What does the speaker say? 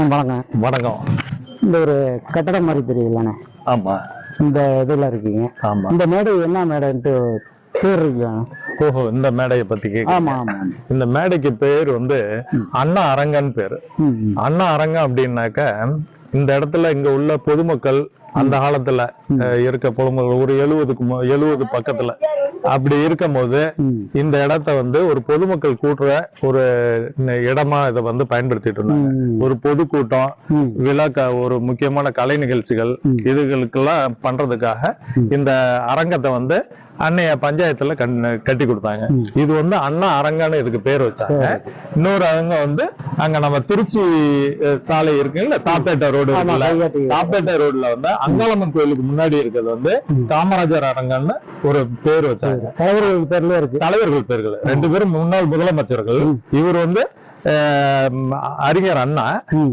வணக்கம். வணக்கம். இந்த ஒரு கட்டடம் மாதிரி தெரியுதுல்லண்ணே? ஆமா. இந்த இதுல இருக்கீங்க. ஆமா. இந்த மேடை என்ன மேடைன்ட்டு பேர் இருக்குண்ணா? ஓஹோ, இந்த மேடையை பத்தி ஆமா கேக்குறீங்க. ஆமா. இந்த மேடைக்கு பேர் அண்ணா அரங்கன்னு பேரு. அண்ணா அரங்கம் அப்படின்னாக்க இந்த இடத்துல இங்க உள்ள பொதுமக்கள் அந்த காலத்துல இருக்க பொதுமக்கள் ஒரு 70 பக்கத்துல அப்படி இருக்கும் போது இந்த இடத்த ஒரு பொதுமக்கள் கூட்டுற ஒரு இடமா இதை பயன்படுத்திட்டு இருந்தாங்க. ஒரு பொதுக்கூட்டம், விழா, ஒரு முக்கியமான கலை நிகழ்ச்சிகள் இதுகளுக்கெல்லாம் பண்றதுக்காக இந்த அரங்கத்தை அன்னைய பஞ்சாயத்துல கட்டி கொடுத்தாங்க. இது அண்ணா அரங்கன்னு இதுக்கு பேர் வச்சாங்க. இன்னொரு அரங்கம் அங்க நம்ம திருச்சி சாலை இருக்குல்ல, தாப்பேட்டை ரோடு இருக்குல்ல, தாப்பேட்டை ரோடுல அங்காளம்மன் கோயிலுக்கு முன்னாடி இருக்கிறது காமராஜர் அரங்கன்னு ஒரு பேர் வச்சாங்க. தலைவர்கள் பேர்ல இருக்கு. தலைவர்கள் பேர்கள் 2 பேரும் முன்னாள் முதலமைச்சர்கள். இவர் அறிஞர் அண்ணா.